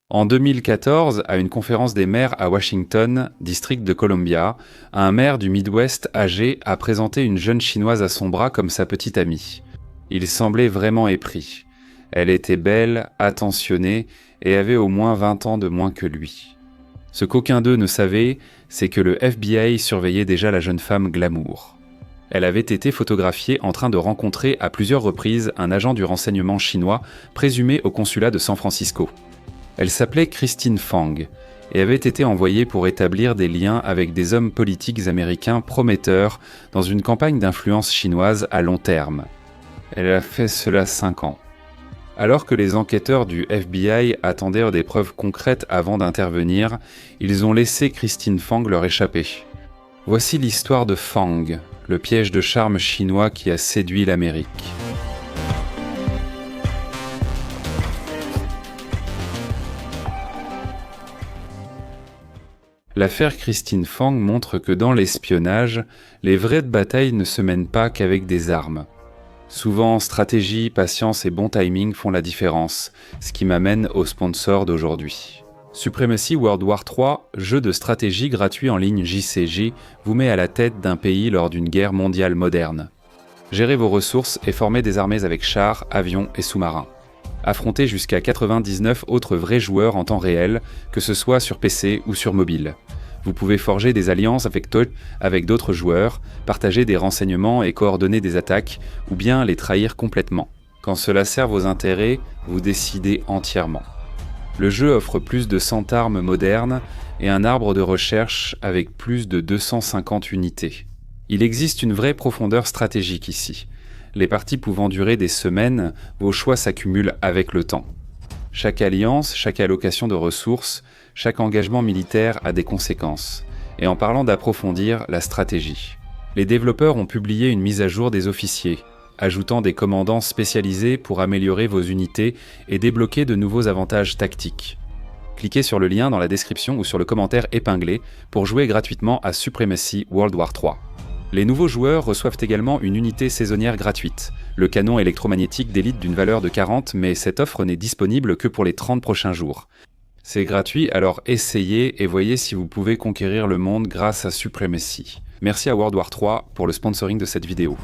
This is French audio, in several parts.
En 2014, à une conférence des maires à Washington, district de Columbia, un maire du Midwest âgé a présenté une jeune chinoise à son bras comme sa petite amie. Il semblait vraiment épris. Elle était belle, attentionnée et avait au moins 20 ans de moins que lui. Ce qu'aucun d'eux ne savait, c'est que le FBI surveillait déjà la jeune femme glamour. Elle avait été photographiée en train de rencontrer à plusieurs reprises un agent du renseignement chinois présumé au consulat de San Francisco. Elle s'appelait Christine Fang et avait été envoyée pour établir des liens avec des hommes politiques américains prometteurs dans une campagne d'influence chinoise à long terme. Elle a fait cela 5 ans. Alors que les enquêteurs du FBI attendaient des preuves concrètes avant d'intervenir, ils ont laissé Christine Fang leur échapper. Voici l'histoire de Fang, le piège de charme chinois qui a séduit l'Amérique. L'affaire Christine Fang montre que dans l'espionnage, les vraies batailles ne se mènent pas qu'avec des armes. Souvent, stratégie, patience et bon timing font la différence, ce qui m'amène au sponsor d'aujourd'hui. Supremacy World War III, jeu de stratégie gratuit en ligne JCJ, vous met à la tête d'un pays lors d'une guerre mondiale moderne. Gérez vos ressources et formez des armées avec chars, avions et sous-marins. Affrontez jusqu'à 99 autres vrais joueurs en temps réel, que ce soit sur PC ou sur mobile. Vous pouvez forger des alliances avec d'autres joueurs, partager des renseignements et coordonner des attaques, ou bien les trahir complètement. Quand cela sert vos intérêts, vous décidez entièrement. Le jeu offre plus de 100 armes modernes et un arbre de recherche avec plus de 250 unités. Il existe une vraie profondeur stratégique ici. Les parties pouvant durer des semaines, vos choix s'accumulent avec le temps. Chaque alliance, chaque allocation de ressources, chaque engagement militaire a des conséquences. Et en parlant d'approfondir la stratégie, les développeurs ont publié une mise à jour des officiers, ajoutant des commandants spécialisés pour améliorer vos unités et débloquer de nouveaux avantages tactiques. Cliquez sur le lien dans la description ou sur le commentaire épinglé pour jouer gratuitement à Supremacy World War III. Les nouveaux joueurs reçoivent également une unité saisonnière gratuite, le canon électromagnétique d'élite d'une valeur de 40, mais cette offre n'est disponible que pour les 30 prochains jours. C'est gratuit, alors essayez et voyez si vous pouvez conquérir le monde grâce à Supremacy. Merci à World War III pour le sponsoring de cette vidéo.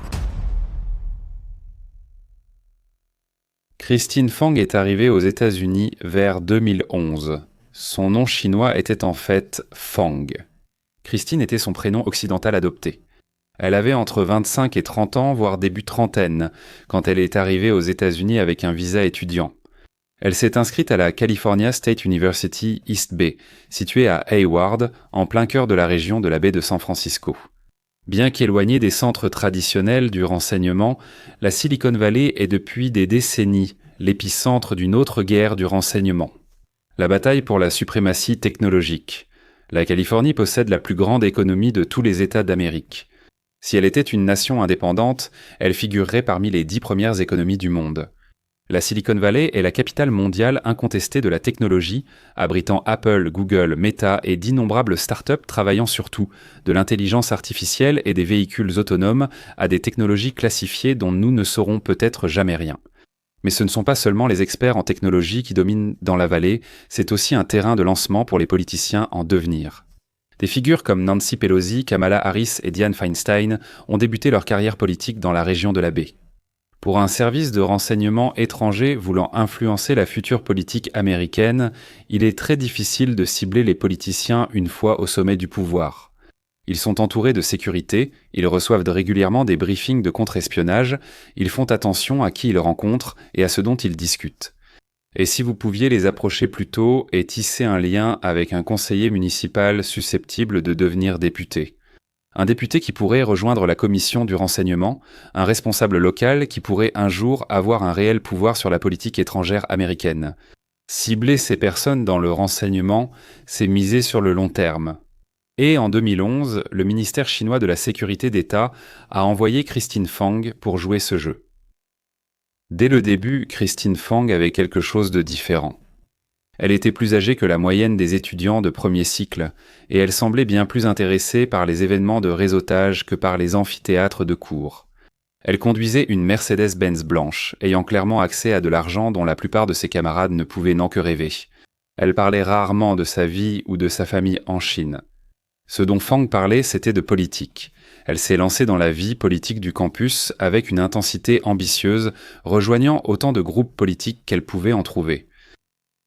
Christine Fang est arrivée aux États-Unis vers 2011. Son nom chinois était en fait Fang. Christine était son prénom occidental adopté. Elle avait entre 25 et 30 ans, voire début trentaine, quand elle est arrivée aux États-Unis avec un visa étudiant. Elle s'est inscrite à la California State University East Bay, située à Hayward, en plein cœur de la région de la baie de San Francisco. Bien qu'éloignée des centres traditionnels du renseignement, la Silicon Valley est depuis des décennies l'épicentre d'une autre guerre du renseignement. La bataille pour la suprématie technologique. La Californie possède la plus grande économie de tous les États d'Amérique. Si elle était une nation indépendante, elle figurerait parmi les 10 premières économies du monde. La Silicon Valley est la capitale mondiale incontestée de la technologie, abritant Apple, Google, Meta et d'innombrables startups travaillant sur tout, de l'intelligence artificielle et des véhicules autonomes à des technologies classifiées dont nous ne saurons peut-être jamais rien. Mais ce ne sont pas seulement les experts en technologie qui dominent dans la vallée, c'est aussi un terrain de lancement pour les politiciens en devenir. Des figures comme Nancy Pelosi, Kamala Harris et Dianne Feinstein ont débuté leur carrière politique dans la région de la baie. Pour un service de renseignement étranger voulant influencer la future politique américaine, il est très difficile de cibler les politiciens une fois au sommet du pouvoir. Ils sont entourés de sécurité, ils reçoivent régulièrement des briefings de contre-espionnage, ils font attention à qui ils rencontrent et à ce dont ils discutent. Et si vous pouviez les approcher plus tôt et tisser un lien avec un conseiller municipal susceptible de devenir député. Un député qui pourrait rejoindre la commission du renseignement, un responsable local qui pourrait un jour avoir un réel pouvoir sur la politique étrangère américaine. Cibler ces personnes dans le renseignement, c'est miser sur le long terme. Et en 2011, le ministère chinois de la Sécurité d'État a envoyé Christine Fang pour jouer ce jeu. Dès le début, Christine Fang avait quelque chose de différent. Elle était plus âgée que la moyenne des étudiants de premier cycle, et elle semblait bien plus intéressée par les événements de réseautage que par les amphithéâtres de cours. Elle conduisait une Mercedes-Benz blanche, ayant clairement accès à de l'argent dont la plupart de ses camarades ne pouvaient n'en que rêver. Elle parlait rarement de sa vie ou de sa famille en Chine. Ce dont Fang parlait, c'était de politique. Elle s'est lancée dans la vie politique du campus avec une intensité ambitieuse, rejoignant autant de groupes politiques qu'elle pouvait en trouver.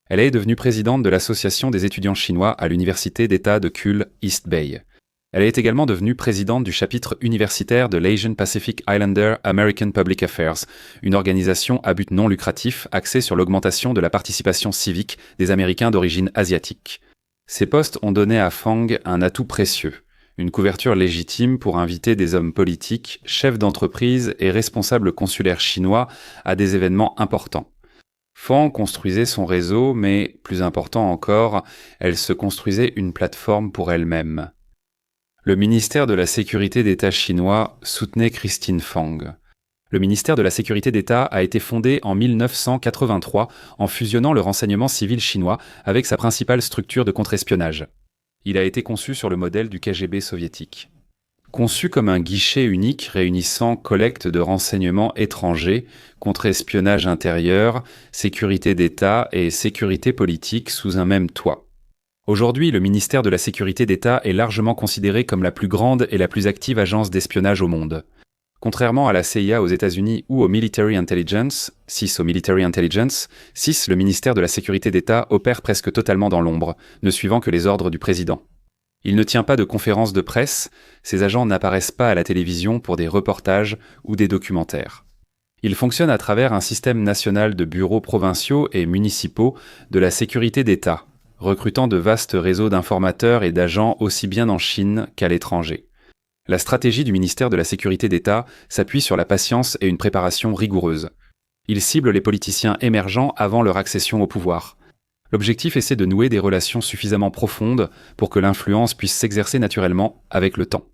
Elle est devenue présidente de l'Association des étudiants chinois à l'Université d'État de Kuhl, East Bay. Elle est également devenue présidente du chapitre universitaire de l'Asian Pacific Islander American Public Affairs, une organisation à but non lucratif axée sur l'augmentation de la participation civique des Américains d'origine asiatique. Ces postes ont donné à Fang un atout précieux, une couverture légitime pour inviter des hommes politiques, chefs d'entreprise et responsables consulaires chinois à des événements importants. Fang construisait son réseau, mais, plus important encore, elle se construisait une plateforme pour elle-même. Le ministère de la Sécurité d'État chinois soutenait Christine Fang. Le ministère de la Sécurité d'État a été fondé en 1983 en fusionnant le renseignement civil chinois avec sa principale structure de contre-espionnage. Il a été conçu sur le modèle du KGB soviétique. Conçu comme un guichet unique réunissant collecte de renseignements étrangers, contre-espionnage intérieur, sécurité d'État et sécurité politique sous un même toit. Aujourd'hui, le ministère de la Sécurité d'État est largement considéré comme la plus grande et la plus active agence d'espionnage au monde. Contrairement à la CIA aux États-Unis ou au Military Intelligence, CIS au Military Intelligence, CIS, le ministère de la Sécurité d'État, opère presque totalement dans l'ombre, ne suivant que les ordres du président. Il ne tient pas de conférences de presse, ses agents n'apparaissent pas à la télévision pour des reportages ou des documentaires. Il fonctionne à travers un système national de bureaux provinciaux et municipaux de la sécurité d'État, recrutant de vastes réseaux d'informateurs et d'agents aussi bien en Chine qu'à l'étranger. La stratégie du ministère de la Sécurité d'État s'appuie sur la patience et une préparation rigoureuse. Il cible les politiciens émergents avant leur accession au pouvoir. L'objectif essaie de nouer des relations suffisamment profondes pour que l'influence puisse s'exercer naturellement avec le temps.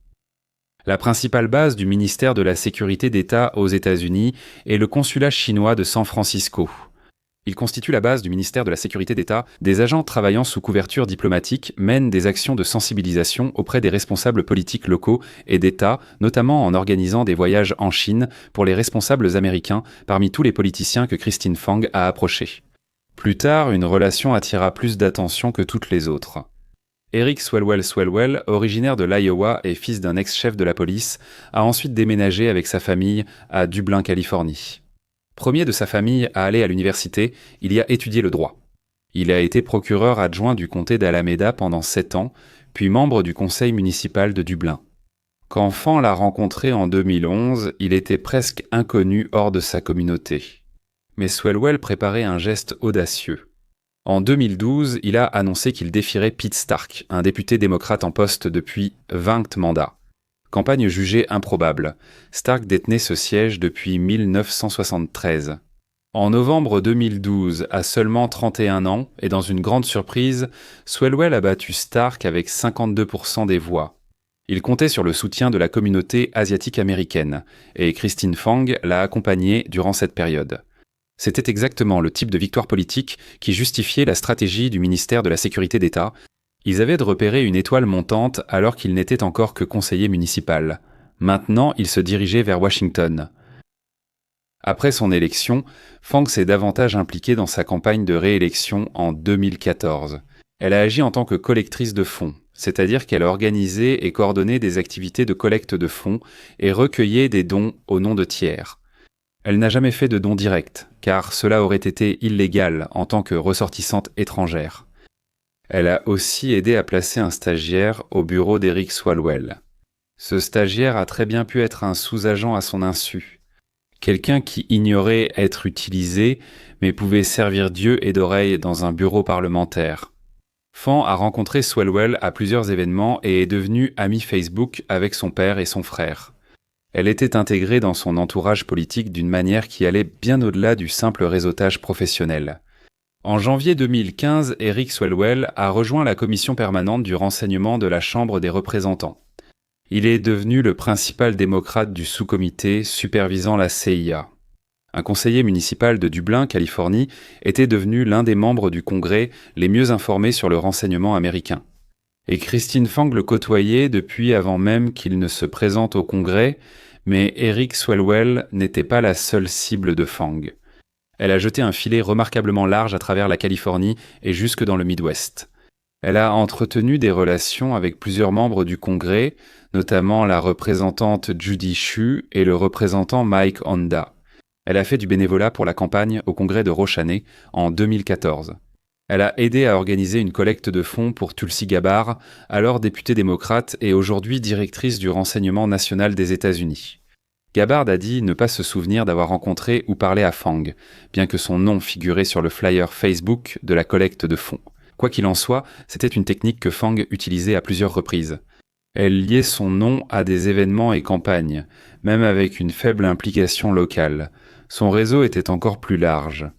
La principale base du ministère de la Sécurité d'État aux États-Unis est le consulat chinois de San Francisco. Il constitue la base du ministère de la Sécurité d'État. Des agents travaillant sous couverture diplomatique mènent des actions de sensibilisation auprès des responsables politiques locaux et d'État, notamment en organisant des voyages en Chine pour les responsables américains parmi tous les politiciens que Christine Fang a approchés. Plus tard, une relation attira plus d'attention que toutes les autres. Eric Swalwell, originaire de l'Iowa et fils d'un ex-chef de la police, a ensuite déménagé avec sa famille à Dublin, Californie. Premier de sa famille à aller à l'université, il y a étudié le droit. Il a été procureur adjoint du comté d'Alameda pendant 7 ans, puis membre du conseil municipal de Dublin. Quand Fang l'a rencontré en 2011, il était presque inconnu hors de sa communauté. Mais Swalwell préparait un geste audacieux. En 2012, il a annoncé qu'il défierait Pete Stark, un député démocrate en poste depuis 20 mandats. Campagne jugée improbable. Stark détenait ce siège depuis 1973. En novembre 2012, à seulement 31 ans, et dans une grande surprise, Swalwell a battu Stark avec 52% des voix. Il comptait sur le soutien de la communauté asiatique-américaine, et Christine Fang l'a accompagné durant cette période. C'était exactement le type de victoire politique qui justifiait la stratégie du ministère de la Sécurité d'État. Ils avaient de repérer une étoile montante alors qu'il n'était encore que conseiller municipal. Maintenant, il se dirigeait vers Washington. Après son élection, Fang s'est davantage impliquée dans sa campagne de réélection en 2014. Elle a agi en tant que collectrice de fonds, c'est-à-dire qu'elle a organisé et coordonné des activités de collecte de fonds et recueilli des dons au nom de tiers. Elle n'a jamais fait de dons directs, car cela aurait été illégal en tant que ressortissante étrangère. Elle a aussi aidé à placer un stagiaire au bureau d'Eric Swalwell. Ce stagiaire a très bien pu être un sous-agent à son insu. Quelqu'un qui ignorait être utilisé, mais pouvait servir d'yeux et d'oreilles dans un bureau parlementaire. Fang a rencontré Swalwell à plusieurs événements et est devenue amie Facebook avec son père et son frère. Elle était intégrée dans son entourage politique d'une manière qui allait bien au-delà du simple réseautage professionnel. En janvier 2015, Eric Swalwell a rejoint la commission permanente du renseignement de la Chambre des représentants. Il est devenu le principal démocrate du sous-comité supervisant la CIA. Un conseiller municipal de Dublin, Californie, était devenu l'un des membres du Congrès les mieux informés sur le renseignement américain. Et Christine Fang le côtoyait depuis avant même qu'il ne se présente au Congrès, mais Eric Swalwell n'était pas la seule cible de Fang. elle a jeté un filet remarquablement large à travers la Californie et jusque dans le Midwest. Elle a entretenu des relations avec plusieurs membres du Congrès, notamment la représentante Judy Chu et le représentant Mike Honda. Elle a fait du bénévolat pour la campagne au Congrès de Rochané en 2014. Elle a aidé à organiser une collecte de fonds pour Tulsi Gabbard, alors députée démocrate et aujourd'hui directrice du renseignement national des États-Unis. Gabbard a dit ne pas se souvenir d'avoir rencontré ou parlé à Fang, bien que son nom figurait sur le flyer Facebook de la collecte de fonds. Quoi qu'il en soit, c'était une technique que Fang utilisait à plusieurs reprises. Elle liait son nom à des événements et campagnes, même avec une faible implication locale. Son réseau était encore plus large.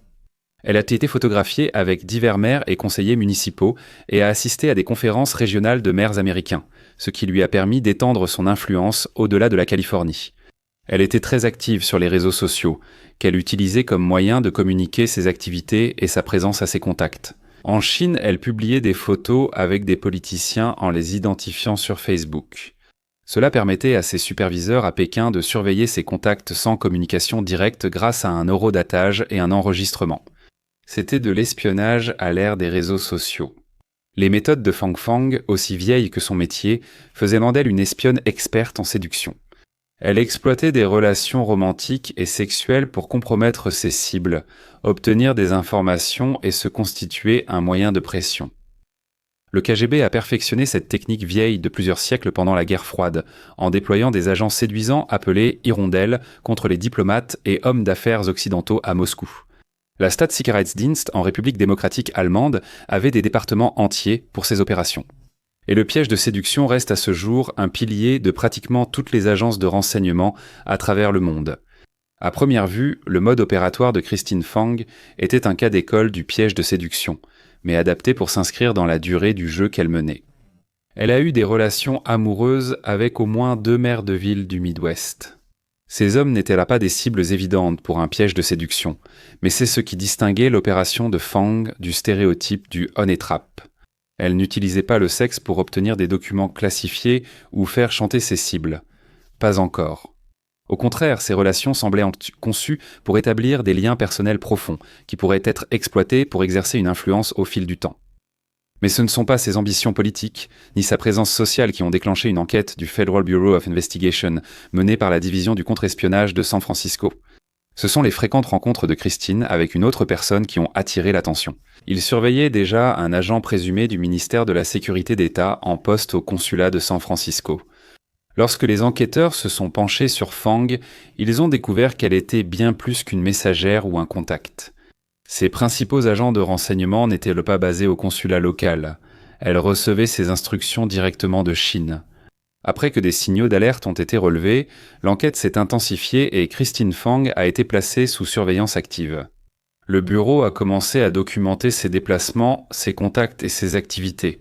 Elle a été photographiée avec divers maires et conseillers municipaux et a assisté à des conférences régionales de maires américains, ce qui lui a permis d'étendre son influence au-delà de la Californie. Elle était très active sur les réseaux sociaux, qu'elle utilisait comme moyen de communiquer ses activités et sa présence à ses contacts. En Chine, elle publiait des photos avec des politiciens en les identifiant sur Facebook. Cela permettait à ses superviseurs à Pékin de surveiller ses contacts sans communication directe grâce à un horodatage et un enregistrement. C'était de l'espionnage à l'ère des réseaux sociaux. Les méthodes de Fang Fang, aussi vieilles que son métier, faisaient d'elle une espionne experte en séduction. Elle exploitait des relations romantiques et sexuelles pour compromettre ses cibles, obtenir des informations et se constituer un moyen de pression. Le KGB a perfectionné cette technique vieille de plusieurs siècles pendant la guerre froide, en déployant des agents séduisants appelés hirondelles contre les diplomates et hommes d'affaires occidentaux à Moscou. La Staatssicherheitsdienst en République démocratique allemande avait des départements entiers pour ces opérations. Et le piège de séduction reste à ce jour un pilier de pratiquement toutes les agences de renseignement à travers le monde. À première vue, le mode opératoire de Christine Fang était un cas d'école du piège de séduction, mais adapté pour s'inscrire dans la durée du jeu qu'elle menait. Elle a eu des relations amoureuses avec au moins 2 maires de ville du Midwest. Ces hommes n'étaient là pas des cibles évidentes pour un piège de séduction, mais c'est ce qui distinguait l'opération de Fang du stéréotype du honey trap. Elle n'utilisait pas le sexe pour obtenir des documents classifiés ou faire chanter ses cibles. Pas encore. Au contraire, ces relations semblaient conçues pour établir des liens personnels profonds, qui pourraient être exploités pour exercer une influence au fil du temps. Mais ce ne sont pas ses ambitions politiques, ni sa présence sociale qui ont déclenché une enquête du Federal Bureau of Investigation, menée par la division du contre-espionnage de San Francisco. Ce sont les fréquentes rencontres de Christine avec une autre personne qui ont attiré l'attention. Il surveillait déjà un agent présumé du ministère de la Sécurité d'État en poste au consulat de San Francisco. Lorsque les enquêteurs se sont penchés sur Fang, ils ont découvert qu'elle était bien plus qu'une messagère ou un contact. Ses principaux agents de renseignement n'étaient pas basés au consulat local. Elle recevait ses instructions directement de Chine. Après que des signaux d'alerte ont été relevés, l'enquête s'est intensifiée et Christine Fang a été placée sous surveillance active. Le bureau a commencé à documenter ses déplacements, ses contacts et ses activités.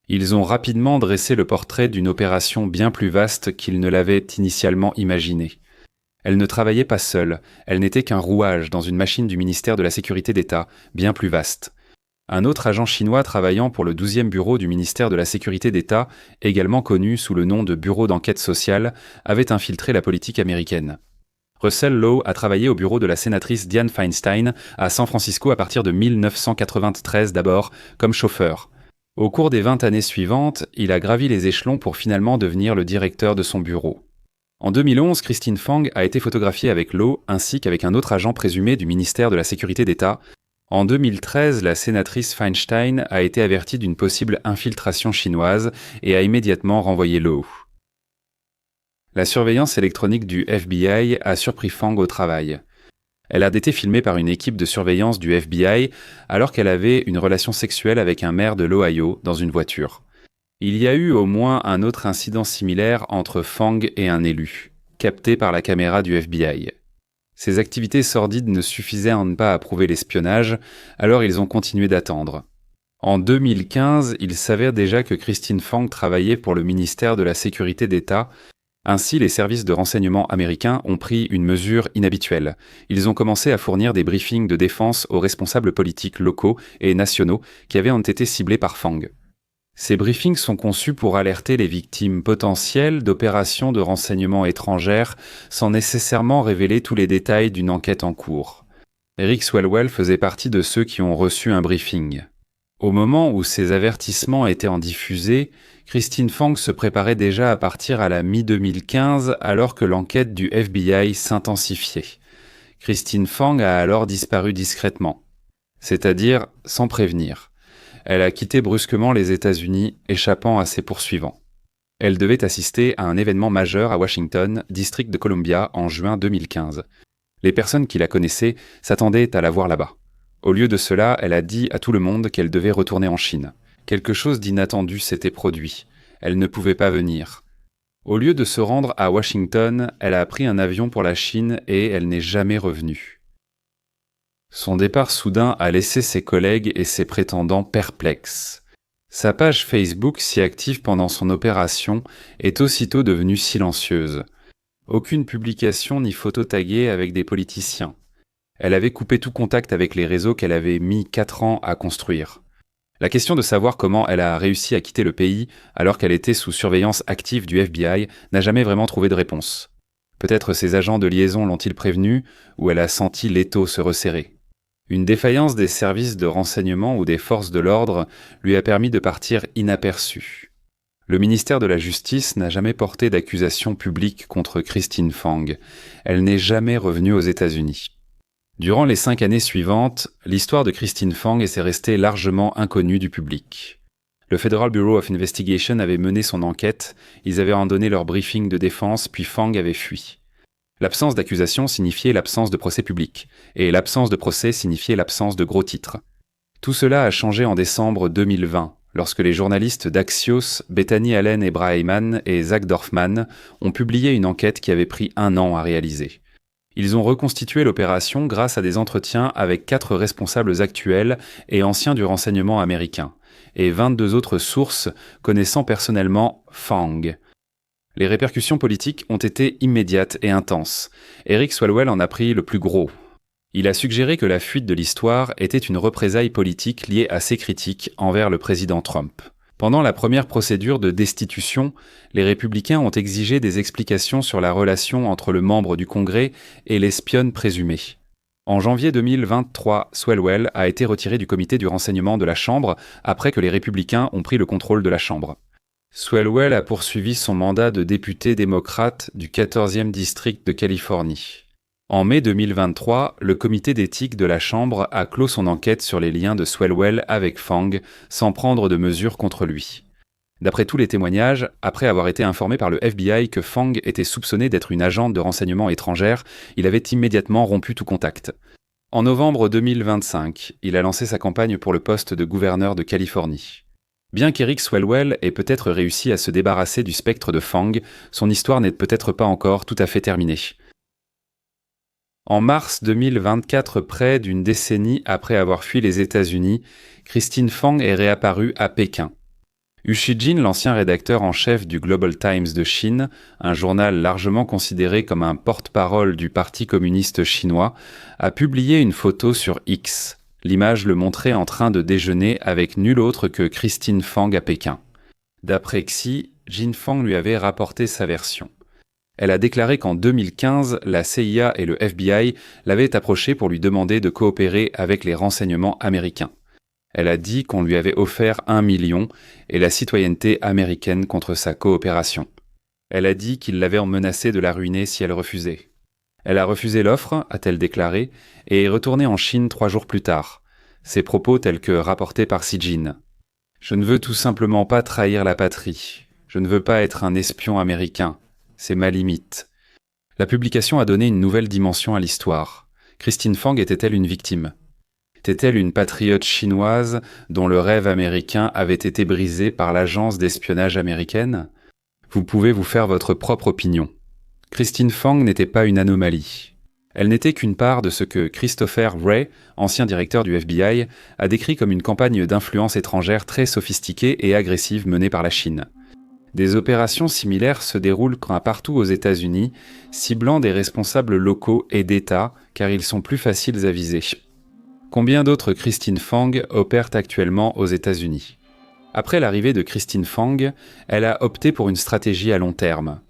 Ils ont rapidement dressé le portrait d'une opération bien plus vaste qu'ils ne l'avaient initialement imaginée. Elle ne travaillait pas seule, elle n'était qu'un rouage dans une machine du ministère de la Sécurité d'État, bien plus vaste. Un autre agent chinois travaillant pour le 12e bureau du ministère de la Sécurité d'État, également connu sous le nom de Bureau d'enquête sociale, avait infiltré la politique américaine. Russell Lowe a travaillé au bureau de la sénatrice Dianne Feinstein à San Francisco à partir de 1993 d'abord, comme chauffeur. Au cours des 20 années suivantes, il a gravi les échelons pour finalement devenir le directeur de son bureau. En 2011, Christine Fang a été photographiée avec Lowe ainsi qu'avec un autre agent présumé du ministère de la Sécurité d'État. En 2013, la sénatrice Feinstein a été avertie d'une possible infiltration chinoise et a immédiatement renvoyé Lowe. La surveillance électronique du FBI a surpris Fang au travail. Elle a été filmée par une équipe de surveillance du FBI alors qu'elle avait une relation sexuelle avec un maire de l'Ohio dans une voiture. Il y a eu au moins un autre incident similaire entre Fang et un élu, capté par la caméra du FBI. Ces activités sordides ne suffisaient à ne pas approuver l'espionnage, alors ils ont continué d'attendre. En 2015, il s'avère déjà que Christine Fang travaillait pour le ministère de la Sécurité d'État. Ainsi, les services de renseignement américains ont pris une mesure inhabituelle. Ils ont commencé à fournir des briefings de défense aux responsables politiques locaux et nationaux qui avaient été ciblés par Fang. Ces briefings sont conçus pour alerter les victimes potentielles d'opérations de renseignement étrangères sans nécessairement révéler tous les détails d'une enquête en cours. Eric Swalwell faisait partie de ceux qui ont reçu un briefing. Au moment où ces avertissements étaient en diffusée, Christine Fang se préparait déjà à partir à la mi-2015 alors que l'enquête du FBI s'intensifiait. Christine Fang a alors disparu discrètement, c'est-à-dire sans prévenir. Elle a quitté brusquement les États-Unis, échappant à ses poursuivants. Elle devait assister à un événement majeur à Washington, district de Columbia, en juin 2015. Les personnes qui la connaissaient s'attendaient à la voir là-bas. Au lieu de cela, elle a dit à tout le monde qu'elle devait retourner en Chine. Quelque chose d'inattendu s'était produit. Elle ne pouvait pas venir. Au lieu de se rendre à Washington, elle a pris un avion pour la Chine et elle n'est jamais revenue. Son départ soudain a laissé ses collègues et ses prétendants perplexes. Sa page Facebook, si active pendant son opération, est aussitôt devenue silencieuse. Aucune publication ni photo taguée avec des politiciens. Elle avait coupé tout contact avec les réseaux qu'elle avait mis 4 ans à construire. La question de savoir comment elle a réussi à quitter le pays alors qu'elle était sous surveillance active du FBI n'a jamais vraiment trouvé de réponse. Peut-être ses agents de liaison l'ont-ils prévenue, ou elle a senti l'étau se resserrer. Une défaillance des services de renseignement ou des forces de l'ordre lui a permis de partir inaperçue. Le ministère de la Justice n'a jamais porté d'accusation publique contre Christine Fang. Elle n'est jamais revenue aux États-Unis. Durant les 5 années suivantes, l'histoire de Christine Fang est restée largement inconnue du public. Le Federal Bureau of Investigation avait mené son enquête, ils avaient en donné leur briefing de défense, puis Fang avait fui. L'absence d'accusation signifiait l'absence de procès public, et l'absence de procès signifiait l'absence de gros titres. Tout cela a changé en décembre 2020, lorsque les journalistes d'Axios, Bethany Allen et Brahman et Zach Dorfman ont publié une enquête qui avait pris 1 an à réaliser. Ils ont reconstitué l'opération grâce à des entretiens avec 4 responsables actuels et anciens du renseignement américain, et 22 autres sources connaissant personnellement Fang. Les répercussions politiques ont été immédiates et intenses. Eric Swalwell en a pris le plus gros. Il a suggéré que la fuite de l'histoire était une représaille politique liée à ses critiques envers le président Trump. Pendant la première procédure de destitution, les républicains ont exigé des explications sur la relation entre le membre du Congrès et l'espionne présumée. En janvier 2023, Swalwell a été retiré du comité du renseignement de la Chambre après que les républicains ont pris le contrôle de la Chambre. Swalwell a poursuivi son mandat de député démocrate du 14e district de Californie. En mai 2023, le comité d'éthique de la Chambre a clos son enquête sur les liens de Swalwell avec Fang sans prendre de mesures contre lui. D'après tous les témoignages, après avoir été informé par le FBI que Fang était soupçonné d'être une agente de renseignement étrangère, il avait immédiatement rompu tout contact. En novembre 2025, il a lancé sa campagne pour le poste de gouverneur de Californie. Bien qu'Eric Swalwell ait peut-être réussi à se débarrasser du spectre de Fang, son histoire n'est peut-être pas encore tout à fait terminée. En mars 2024, près d'une décennie après avoir fui les États-Unis, Christine Fang est réapparue à Pékin. Hu Shijin, l'ancien rédacteur en chef du Global Times de Chine, un journal largement considéré comme un porte-parole du Parti communiste chinois, a publié une photo sur X. L'image le montrait en train de déjeuner avec nul autre que Christine Fang à Pékin. D'après Xi, Jin Fang lui avait rapporté sa version. Elle a déclaré qu'en 2015, la CIA et le FBI l'avaient approchée pour lui demander de coopérer avec les renseignements américains. Elle a dit qu'on lui avait offert 1 million et la citoyenneté américaine contre sa coopération. Elle a dit qu'il l'avait menacée de la ruiner si elle refusait. Elle a refusé l'offre, a-t-elle déclaré, et est retournée en Chine 3 jours plus tard. Ses propos tels que rapportés par Xi Jinping. « Je ne veux tout simplement pas trahir la patrie. Je ne veux pas être un espion américain. C'est ma limite. » La publication a donné une nouvelle dimension à l'histoire. Christine Fang était-elle une victime ? Était-elle une patriote chinoise dont le rêve américain avait été brisé par l'agence d'espionnage américaine ? Vous pouvez vous faire votre propre opinion. Christine Fang n'était pas une anomalie. Elle n'était qu'une part de ce que Christopher Wray, ancien directeur du FBI, a décrit comme une campagne d'influence étrangère très sophistiquée et agressive menée par la Chine. Des opérations similaires se déroulent partout aux États-Unis, ciblant des responsables locaux et d'État, car ils sont plus faciles à viser. Combien d'autres Christine Fang opèrent actuellement aux États-Unis ? Après l'arrivée de Christine Fang, elle a opté pour une stratégie à long terme.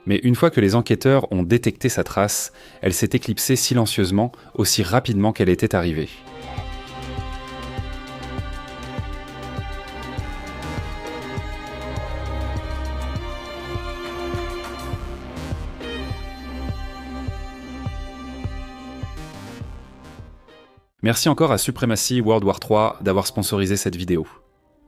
Mais une fois que les enquêteurs ont détecté sa trace, elle s'est éclipsée silencieusement, aussi rapidement qu'elle était arrivée. Merci encore à Supremacy World War 3 d'avoir sponsorisé cette vidéo.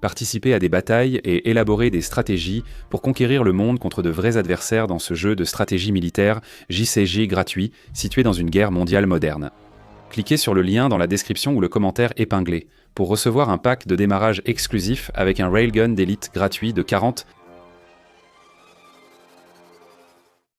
Participer à des batailles et élaborer des stratégies pour conquérir le monde contre de vrais adversaires dans ce jeu de stratégie militaire JCG gratuit situé dans une guerre mondiale moderne. Cliquez sur le lien dans la description ou le commentaire épinglé pour recevoir un pack de démarrage exclusif avec un Railgun d'élite gratuit de 40